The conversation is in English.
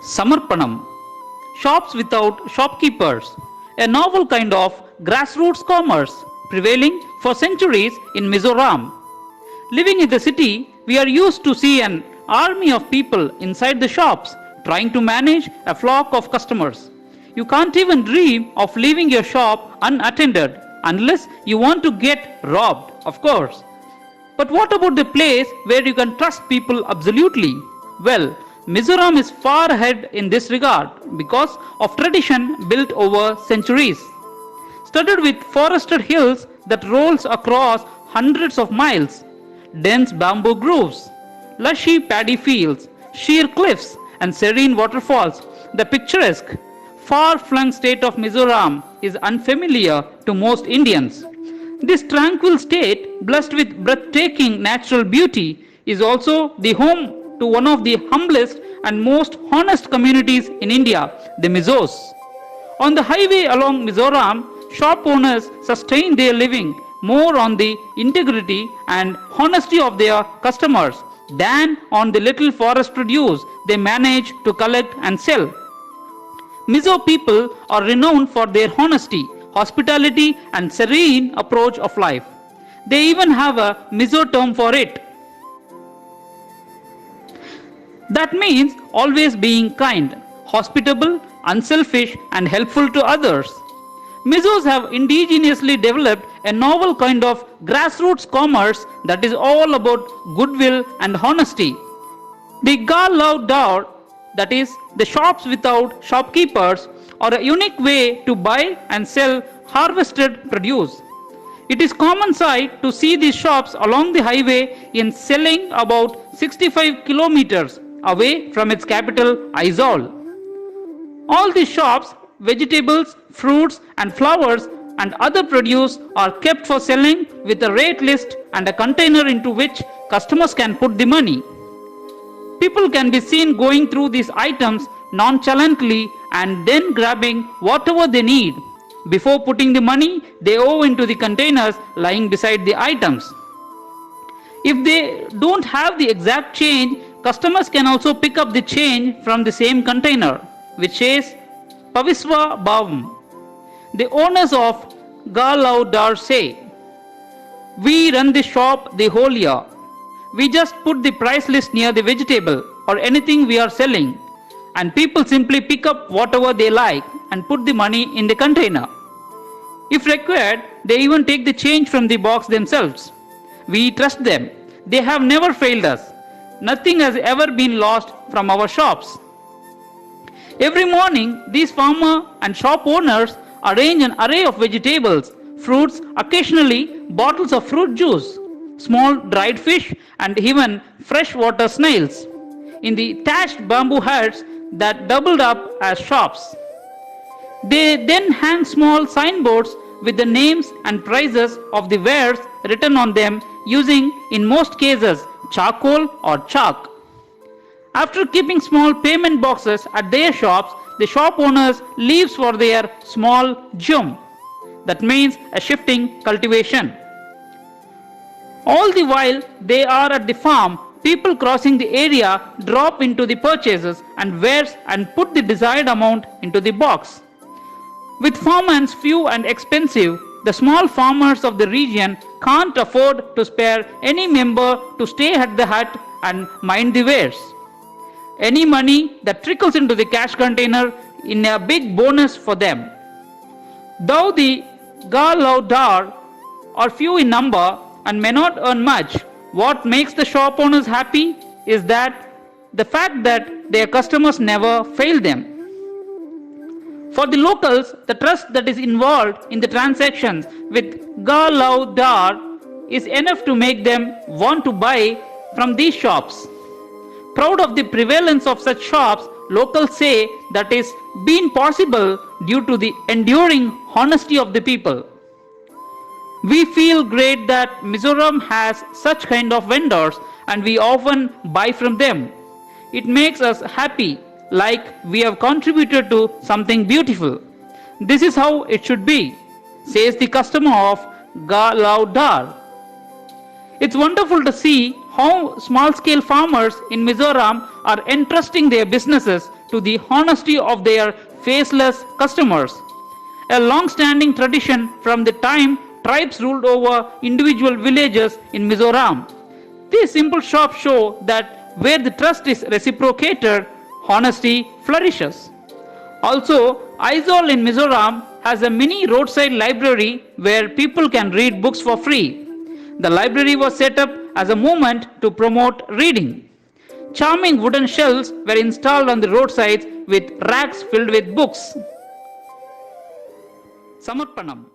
Samarpanam, shops without shopkeepers, a novel kind of grassroots commerce prevailing for centuries in Mizoram. Living in the city, we are used to see an army of people inside the shops trying to manage a flock of customers. You can't even dream of leaving your shop unattended unless you want to get robbed, of course. But what about the place where you can trust people absolutely? Well, Mizoram is far ahead in this regard because of tradition built over centuries. Studded with forested hills that rolls across hundreds of miles, dense bamboo groves, lushy paddy fields, sheer cliffs, and serene waterfalls, the picturesque, far-flung state of Mizoram is unfamiliar to most Indians. This tranquil state, blessed with breathtaking natural beauty, is also the home to one of the humblest and most honest communities in India, the Mizos. On the highway along Mizoram, shop owners sustain their living more on the integrity and honesty of their customers than on the little forest produce they manage to collect and sell. Mizo people are renowned for their honesty, hospitality, and serene approach of life. They even have a Mizo term for it. That means always being kind, hospitable, unselfish, and helpful to others. Mizos have indigenously developed a novel kind of grassroots commerce that is all about goodwill and honesty. The Gal Lao Dar, that is, the shops without shopkeepers, are a unique way to buy and sell harvested produce. It is common sight to see these shops along the highway in selling about 65 kilometers away from its capital, Aizawl. All these shops, vegetables, fruits, and flowers and other produce are kept for selling with a rate list and a container into which customers can put the money. People can be seen going through these items nonchalantly and then grabbing whatever they need before putting the money they owe into the containers lying beside the items. If they don't have the exact change, customers can also pick up the change from the same container, which says Paviswa Bhavam. The owners of Gal Lao Dar say, "We run the shop the whole year. We just put the price list near the vegetable or anything we are selling, and people simply pick up whatever they like and put the money in the container. If required, they even take the change from the box themselves. We trust them. They have never failed us. Nothing has ever been lost from our shops." Every morning, these farmer and shop owners arrange an array of vegetables, fruits, occasionally bottles of fruit juice, small dried fish, and even freshwater snails in the thatched bamboo huts that doubled up as shops. They then hang small signboards with the names and prices of the wares written on them using, in most cases, charcoal or chalk. After keeping small payment boxes at their shops, the shop owners leave for their small jhum. That means a shifting cultivation. All the while they are at the farm, people crossing the area drop into the purchases and wares and put the desired amount into the box. With farmhands few and expensive, the small farmers of the region can't afford to spare any member to stay at the hut and mind the wares. Any money that trickles into the cash container is a big bonus for them. Though the Gal Lao Dar are few in number and may not earn much, what makes the shop owners happy is that the fact that their customers never fail them. For the locals, the trust that is involved in the transactions with Gal Lao Dar is enough to make them want to buy from these shops. Proud of the prevalence of such shops, locals say that is been possible due to the enduring honesty of the people. We feel great that Mizoram has such kind of vendors and we often buy from them. It makes us happy, like we have contributed to something beautiful. This is how it should be, says the customer of Gal Lao Dar. It's wonderful to see how small scale farmers in Mizoram are entrusting their businesses to the honesty of their faceless customers. A long standing tradition from the time tribes ruled over individual villages in Mizoram. These simple shops show that where the trust is reciprocated, honesty flourishes. Also, Aizawl in Mizoram has a mini roadside library where people can read books for free. The library was set up as a movement to promote reading. Charming wooden shelves were installed on the roadsides with racks filled with books. Samarpanam.